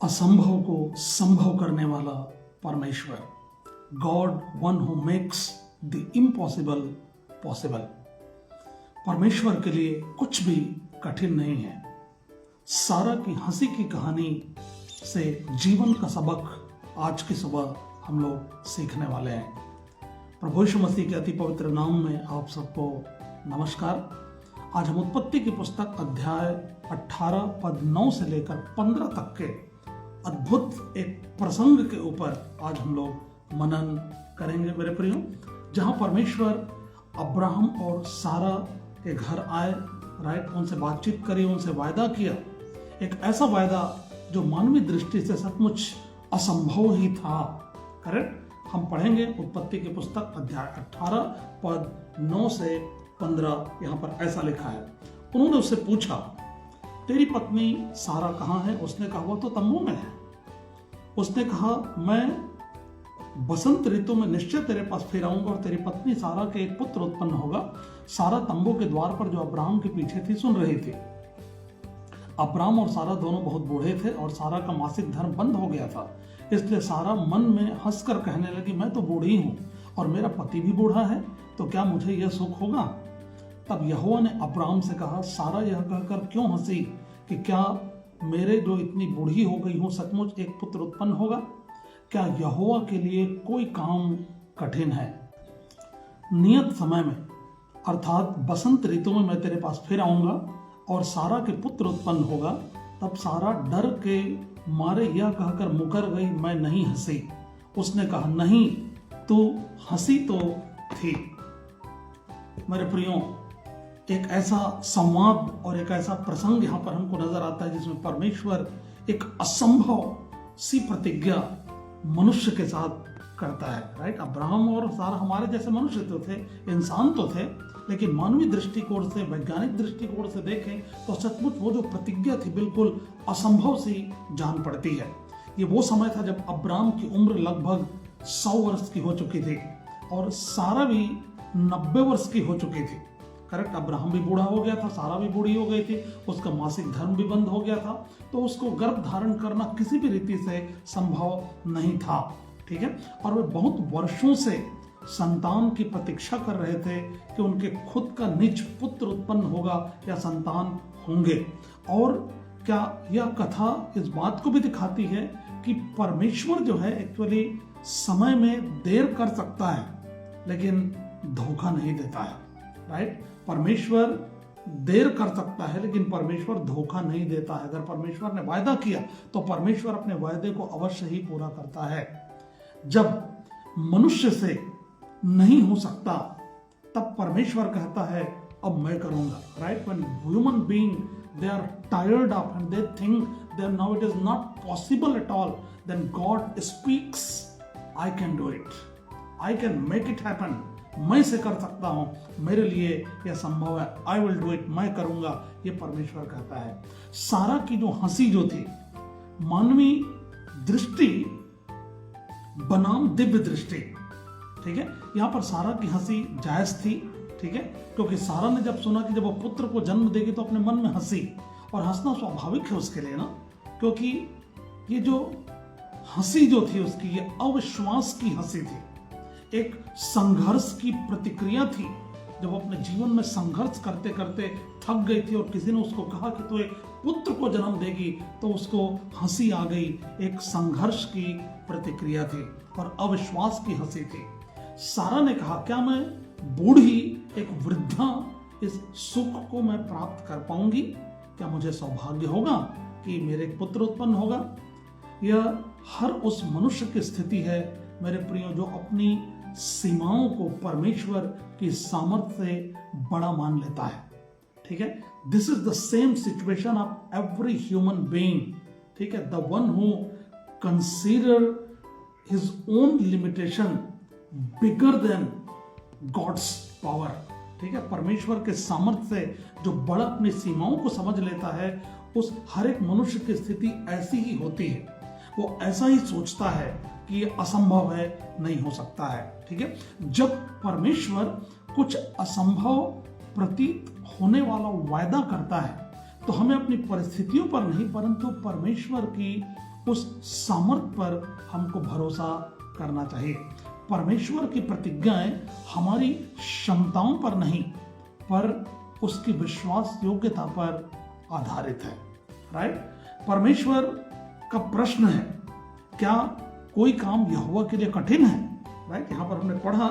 असंभव को संभव करने वाला परमेश्वर, God one who makes the impossible possible. परमेश्वर के लिए कुछ भी कठिन नहीं है। सारा की हंसी की कहानी से जीवन का सबक आज की सुबह हम लोग सीखने वाले हैं। प्रभु यीशु मसीह के अति पवित्र नाम में आप सबको नमस्कार। आज हम उत्पत्ति की पुस्तक अध्याय 18 पद 9 से लेकर 15 तक के अद्भुत एक प्रसंग के ऊपर आज हम लोग मनन करेंगे मेरे प्रियो, जहां परमेश्वर अब्राहम और सारा के घर आए, राइट, उनसे बातचीत करी, उनसे वायदा किया, एक ऐसा वायदा जो मानवीय दृष्टि से सचमुच असंभव ही था। करेक्ट। हम पढ़ेंगे उत्पत्ति की पुस्तक अध्याय 18 पद 9 से 15। यहाँ पर ऐसा लिखा है, उन्होंने उससे पूछा, तेरी पत्नी सारा कहाँ है? उसने कहा, वो तो तंबू में है। उसने कहा, मैं बसंत ऋतु में निश्चय तेरे पास फिर आऊंगा और तेरी पत्नी सारा के एक पुत्र उत्पन्न होगा। सारा तंबू के द्वार पर जो अब्राहम के पीछे थी सुन रही थी। अब्राहम और सारा दोनों बहुत बूढ़े थे और सारा का मासिक धर्म बंद हो गया था, इसलिए सारा मन में हंसकर कहने लगी, मैं तो बूढ़ी हूं और मेरा पति भी बूढ़ा है, तो क्या मुझे यह सुख होगा? तब यहोवा ने अब्राहम से कहा, सारा यह कहकर क्यों हंसी कि क्या मेरे जो इतनी बूढ़ी हो गई हूं सचमुच एक पुत्र उत्पन्न होगा? क्या यहोवा के लिए कोई काम कठिन है? नियत समय में अर्थात बसंत ऋतु में मैं तेरे पास फिर आऊंगा और सारा के पुत्र उत्पन्न होगा। तब सारा डर के मारे यह कहकर मुकर गई, मैं नहीं हंसी। उसने कहा, नहीं, तू हंसी तो थी। मेरे प्रियो, एक ऐसा संवाद और एक ऐसा प्रसंग यहाँ पर हमको नजर आता है जिसमें परमेश्वर एक असंभव सी प्रतिज्ञा मनुष्य के साथ करता है। राइट। अब्राहम और सारा हमारे जैसे मनुष्य तो थे, इंसान तो थे, लेकिन मानवीय दृष्टिकोण से, वैज्ञानिक दृष्टिकोण से देखें तो सचमुच वो जो प्रतिज्ञा थी बिल्कुल असंभव सी जान पड़ती है। ये वो समय था जब अब्राहम की उम्र लगभग 100 वर्ष की हो चुकी थी और सारा भी 90 वर्ष की हो चुकी थी। करेक्ट। अब्राहम भी बूढ़ा हो गया था, सारा भी बूढ़ी हो गई थी, उसका मासिक धर्म भी बंद हो गया था, तो उसको गर्भ धारण करना किसी भी रीति से संभव नहीं था। ठीक है। और वे बहुत वर्षों से संतान की प्रतीक्षा कर रहे थे कि उनके खुद का निज पुत्र उत्पन्न होगा या संतान होंगे। और क्या यह कथा इस बात को भी दिखाती है कि परमेश्वर जो है एक्चुअली समय में देर कर सकता है लेकिन धोखा नहीं देता है। राइट। परमेश्वर देर कर सकता है लेकिन परमेश्वर धोखा नहीं देता है। अगर परमेश्वर ने वायदा किया तो परमेश्वर अपने वायदे को अवश्य ही पूरा करता है। जब मनुष्य से नहीं हो सकता तब परमेश्वर कहता है, अब मैं करूंगा। Right. When human being they are tired of and they think that now it is not possible at all, then God speaks, I can do it, I can make it happen. मैं इसे कर सकता हूं, मेरे लिए यह संभव है, आई विल डू इट, मैं करूंगा, ये परमेश्वर कहता है। सारा की जो हंसी जो थी, मानवीय दृष्टि बनाम दिव्य दृष्टि, ठीक है, यहां पर सारा की हंसी जायज थी। ठीक है। क्योंकि सारा ने जब सुना कि जब वो पुत्र को जन्म देगी तो अपने मन में हंसी, और हंसना स्वाभाविक है उसके लिए ना, क्योंकि ये जो हंसी जो थी उसकी, ये अविश्वास की हंसी थी, एक संघर्ष की प्रतिक्रिया थी। जब वो अपने जीवन में संघर्ष करते करते थक गई थी और किसी ने उसको कहा कि तू एक पुत्र को जन्म देगी, तो उसको हंसी आ गई। एक संघर्ष की प्रतिक्रिया थी और अविश्वास की हंसी थी। सारा ने कहा, क्या मैं बूढ़ी एक वृद्धा इस सुख को मैं प्राप्त कर पाऊंगी? क्या मुझे सौभाग्य होगा कि मेरे पुत्र उत्पन्न होगा? यह हर उस मनुष्य की स्थिति है मेरे प्रियो जो अपनी सीमाओं को परमेश्वर की सामर्थ्य से बड़ा मान लेता है। ठीक है। This is the same situation of every human being. ठीक है। The one who consider his own limitation bigger than God's power. ठीक है। परमेश्वर के सामर्थ्य से जो बड़ा अपनी सीमाओं को समझ लेता है, उस हर एक मनुष्य की स्थिति ऐसी ही होती है। वो ऐसा ही सोचता है कि ये असंभव है, नहीं हो सकता है। ठीक है। जब परमेश्वर कुछ असंभव प्रतीत होने वाला वायदा करता है तो हमें अपनी परिस्थितियों पर नहीं परंतु परमेश्वर की उस सामर्थ्य पर हमको भरोसा करना चाहिए। परमेश्वर की प्रतिज्ञाएं हमारी क्षमताओं पर नहीं पर उसकी विश्वास योग्यता पर आधारित है। राइट? परमेश्वर का प्रश्न है, क्या कोई काम यहोवा के लिए कठिन है? राइट? यहां पर हमने पढ़ा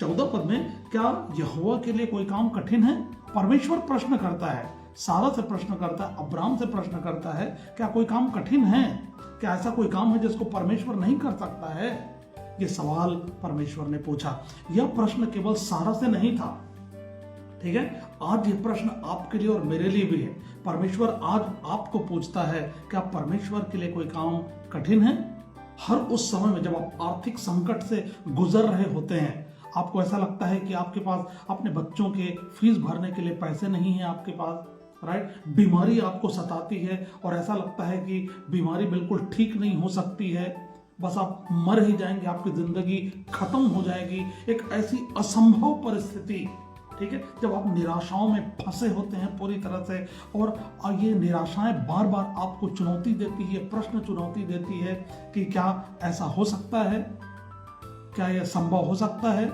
14 पद में, क्या यहोवा के लिए कोई काम कठिन है? परमेश्वर प्रश्न करता है, सारा से प्रश्न करता है, अब्राहम से प्रश्न करता है, क्या कोई काम कठिन है? क्या ऐसा कोई काम है जिसको परमेश्वर नहीं कर सकता है? ये सवाल परमेश्वर ने पूछा। यह प्रश्न केवल सारा से नहीं था, ठीक है? आज ये प्रश्न आपके लिए और मेरे लिए भी है। परमेश्वर आज आपको पूछता है, क्या परमेश्वर के लिए कोई काम कठिन है? हर उस समय में जब आप आर्थिक संकट से गुजर रहे होते हैं, आपको ऐसा लगता है कि आपके पास अपने बच्चों के फीस भरने के लिए पैसे नहीं है आपके पास, राइट? बीमारी आपको सताती है और ऐसा लगता है कि बीमारी बिल्कुल ठीक नहीं हो सकती है, बस आप मर ही जाएंगे, आपकी जिंदगी खत्म हो जाएगी। एक ऐसी असंभव परिस्थिति, ठीक है, जब आप निराशाओं में फंसे होते हैं पूरी तरह से, और ये निराशाएं बार बार आपको चुनौती देती है, प्रश्न चुनौती देती है कि क्या ऐसा हो सकता है? क्या यह संभव हो सकता है?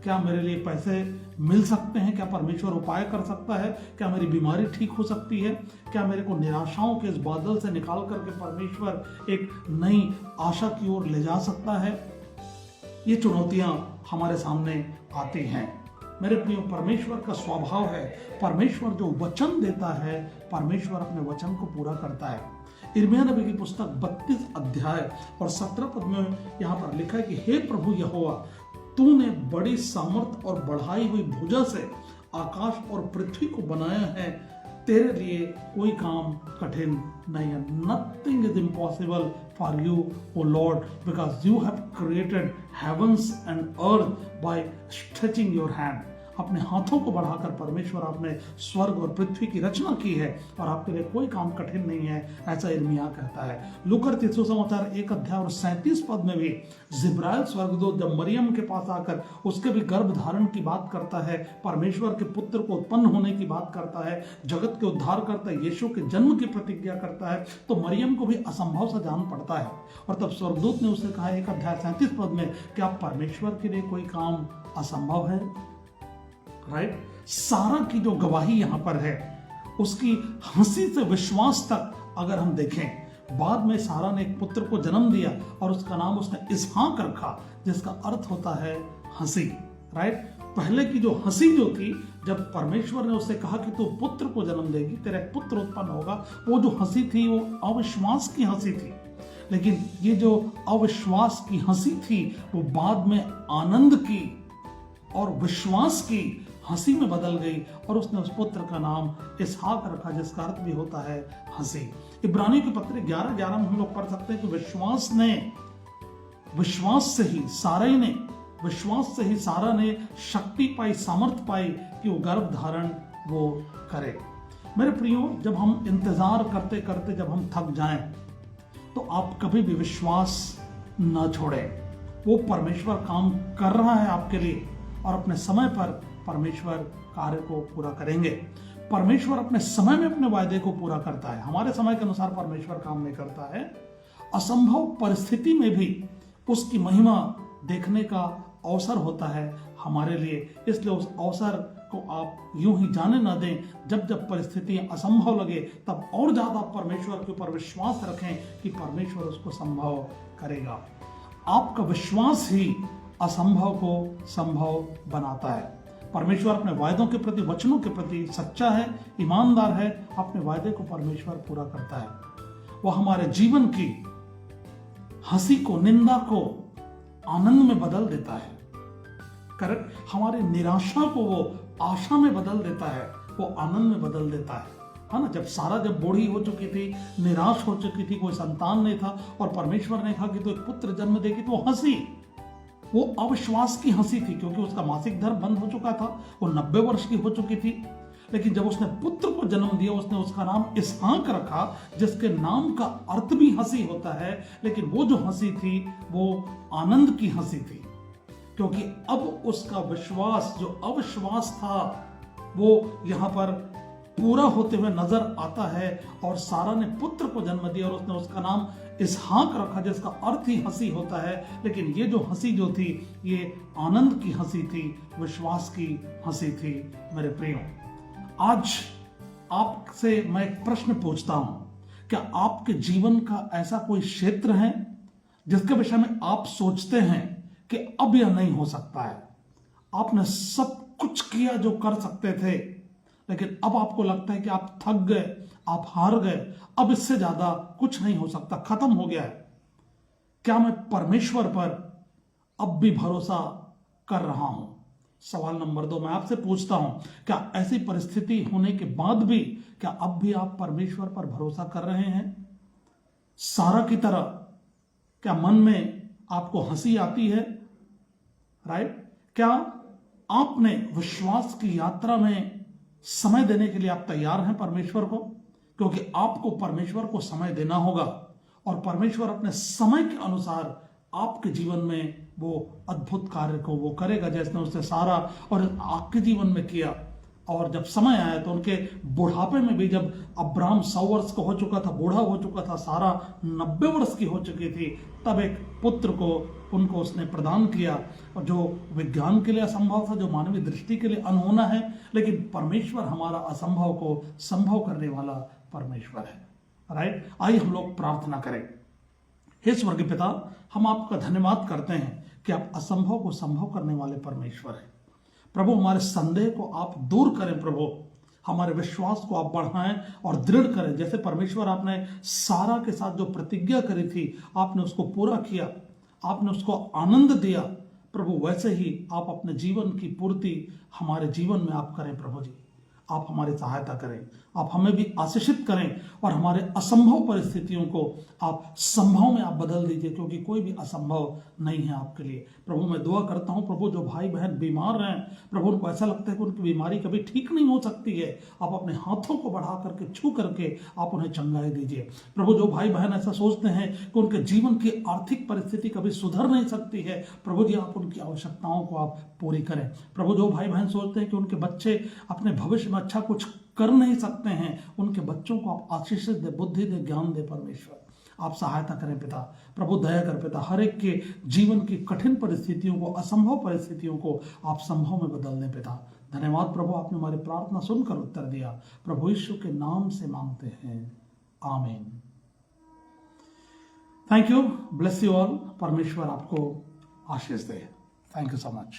क्या मेरे लिए पैसे मिल सकते हैं? क्या परमेश्वर उपाय कर सकता है? क्या मेरी बीमारी ठीक हो सकती है? क्या मेरे को निराशाओं के इस बादल से निकाल करके परमेश्वर एक नई आशा की ओर ले जा सकता है? ये चुनौतियां हमारे सामने आती हैं। मेरे प्रियो, परमेश्वर का स्वभाव है, परमेश्वर जो वचन देता है, परमेश्वर अपने वचन को पूरा करता है। यिर्मयाह नबी की पुस्तक 32 अध्याय और 17 पद में यहाँ पर लिखा है कि हे प्रभु यहोवा, तूने बड़ी सामर्थ और बढ़ाई हुई भुजा से आकाश और पृथ्वी को बनाया है, तेरे लिए कोई काम कठिन नहीं है। Nothing is impossible for you O Lord, because you have created heavens and earth by stretching your hand. अपने हाथों को बढ़ाकर परमेश्वर आपने स्वर्ग और पृथ्वी की रचना की है और आपके लिए कोई काम कठिन नहीं है, ऐसा यिर्मयाह कहता है। लूका रचित सुसमाचार 1 अध्याय और 37 पद में भी जिब्राइल स्वर्गदूत जब मरियम के पास आकर उसके भी गर्भ धारण की बात करता है, परमेश्वर के पुत्र को उत्पन्न होने की बात करता है, जगत के उद्धार करता है, यीशु के जन्म की प्रतिज्ञा करता है, तो मरियम को भी असंभव सा जान पड़ता है। और तब स्वर्गदूत ने उससे कहा 1 अध्याय 37 पद में, क्या परमेश्वर के लिए कोई काम असंभव है? राइट? सारा की जो गवाही यहां पर है, उसकी हंसी से विश्वास तक अगर हम देखें, बाद में सारा ने एक पुत्र को जन्म दिया और उसका नाम उसने इसहाक रखा, जिसका अर्थ होता है हंसी। राइट? पहले की जो हंसी जो थी, जब परमेश्वर ने उससे कहा कि तू पुत्र को जन्म देगी, तेरा एक पुत्र उत्पन्न होगा, वो जो हंसी थी वो अविश्वास की हंसी थी। लेकिन ये जो अविश्वास की हंसी थी वो बाद में आनंद की और विश्वास की हंसी में बदल गई और उसने उस पुत्र का नाम इसहाक रखा, जिसका अर्थ भी होता है हंसी। इब्रानियों की पत्री 11:11 में हम लोग पढ़ सकते हैं कि विश्वास से ही सारा ने शक्ति पाई, सामर्थ पाई कि वो गर्भ धारण वो करे। मेरे प्रियो, जब हम इंतजार करते करते जब हम थक जाएं, तो आप कभी भी विश्वास न छोड़ें। वो परमेश्वर काम कर रहा है आपके लिए और अपने समय पर परमेश्वर कार्य को पूरा करेंगे। परमेश्वर अपने समय में अपने वायदे को पूरा करता है, हमारे समय के अनुसार परमेश्वर काम नहीं करता है। असंभव परिस्थिति में भी उसकी महिमा देखने का अवसर होता है हमारे लिए, इसलिए उस अवसर को आप यूं ही जाने ना दें। जब जब परिस्थितियां असंभव लगे, तब और ज्यादा परमेश्वर के ऊपर विश्वास रखें कि परमेश्वर उसको संभव करेगा। आपका विश्वास ही असंभव को संभव बनाता है। परमेश्वर अपने वायदों के प्रति, वचनों के प्रति सच्चा है, ईमानदार है, अपने वायदे को परमेश्वर पूरा करता है। वह हमारे जीवन की हंसी को, निंदा को आनंद में बदल देता है। करेक्ट? हमारी निराशा को वो आशा में बदल देता है, वो आनंद में बदल देता है ना? जब सारा बूढ़ी हो चुकी थी, निराश हो चुकी थी, कोई संतान नहीं था और परमेश्वर ने कहा कि तो एक पुत्र जन्म देगी, तो हंसी, वो अविश्वास की हंसी थी, क्योंकि उसका मासिक धर्म बंद हो चुका था, वो 90 वर्ष की हो चुकी थी। लेकिन जब उसने पुत्र को जन्म दिया, उसने उसका नाम इसहाक रखा, जिसके नाम का अर्थ भी हंसी होता है। लेकिन वो जो हंसी थी वो आनंद की हंसी थी, क्योंकि अब उसका विश्वास जो अविश्वास था वो यहाँ पर पूरा होते हुए नजर आता है। और सारा ने पुत्र को जन्म दिया और उसने उसका नाम इसहाक रखा, जिसका अर्थ ही हंसी होता है। लेकिन ये जो हंसी जो थी, ये आनंद की हंसी थी, विश्वास की हंसी थी। मेरे प्रियो, आज आपसे मैं एक प्रश्न पूछता हूं, क्या आपके जीवन का ऐसा कोई क्षेत्र है जिसके विषय में आप सोचते हैं कि अब यह नहीं हो सकता है? आपने सब कुछ किया जो कर सकते थे, लेकिन अब आपको लगता है कि आप थक गए, आप हार गए, अब इससे ज्यादा कुछ नहीं हो सकता, खत्म हो गया है। क्या मैं परमेश्वर पर अब भी भरोसा कर रहा हूं? सवाल नंबर 2 मैं आपसे पूछता हूं, क्या ऐसी परिस्थिति होने के बाद भी क्या अब भी आप परमेश्वर पर भरोसा कर रहे हैं? सारा की तरह क्या मन में आपको हंसी आती है? राइट? क्या आपने विश्वास की यात्रा में समय देने के लिए आप तैयार हैं परमेश्वर को? क्योंकि आपको परमेश्वर को समय देना होगा और परमेश्वर अपने समय के अनुसार आपके जीवन में वो अद्भुत कार्य को वो करेगा, जैसे उसने सारा और आपके जीवन में किया। और जब समय आया तो उनके बुढ़ापे में भी, जब अब्राहम 100 वर्ष का हो चुका था, बूढ़ा हो चुका था, सारा 90 वर्ष की हो चुकी थी, तब एक पुत्र को उनको उसने प्रदान किया, और जो विज्ञान के लिए असंभव था, जो मानवीय दृष्टि के लिए अनहोना है, लेकिन परमेश्वर हमारा असंभव को संभव करने वाला परमेश्वर है। राइट? आइए हम लोग प्रार्थना करें। हे स्वर्गीय पिता, हम आपका धन्यवाद करते हैं कि आप असंभव को संभव करने वाले परमेश्वर हैं। प्रभु, हमारे संदेह को आप दूर करें, प्रभु हमारे विश्वास को आप बढ़ाएं और दृढ़ करें। जैसे परमेश्वर आपने सारा के साथ जो प्रतिज्ञा करी थी, आपने उसको पूरा किया, आपने उसको आनंद दिया, प्रभु वैसे ही आप अपने जीवन की पूर्ति हमारे जीवन में आप करें। प्रभु जी, आप हमारी सहायता करें, आप हमें भी आशीषित करें और हमारे असंभव परिस्थितियों को आप संभव में आप बदल दीजिए, क्योंकि कोई भी असंभव नहीं है आपके लिए। प्रभु मैं दुआ करता हूं, प्रभु जो भाई बहन बीमार हैं, प्रभु उनको ऐसा लगता है कि उनकी बीमारी कभी ठीक नहीं हो सकती है, आप अपने हाथों को बढ़ा करके छू करके आप उन्हें चंगाई दीजिए। प्रभु जो भाई बहन ऐसा सोचते हैं कि उनके जीवन की आर्थिक परिस्थिति कभी सुधर नहीं सकती है, प्रभु जी आप उनकी आवश्यकताओं को आप पूरी करें। प्रभु जो भाई बहन सोचते हैं कि उनके बच्चे अपने भविष्य में अच्छा कुछ कर नहीं सकते हैं, उनके बच्चों को आप आशीष दे, बुद्धि दे, ज्ञान दे। परमेश्वर आप सहायता करें पिता। प्रभु दया कर पिता, हर एक के जीवन की कठिन परिस्थितियों को, असंभव परिस्थितियों को आप संभव में बदल दें पिता। धन्यवाद प्रभु, आपने हमारी प्रार्थना सुनकर उत्तर दिया। प्रभु यीशु के नाम से मांगते हैं, आमीन। Thank you, bless you all. परमेश्वर आपको आशीष दे। Thank you so much.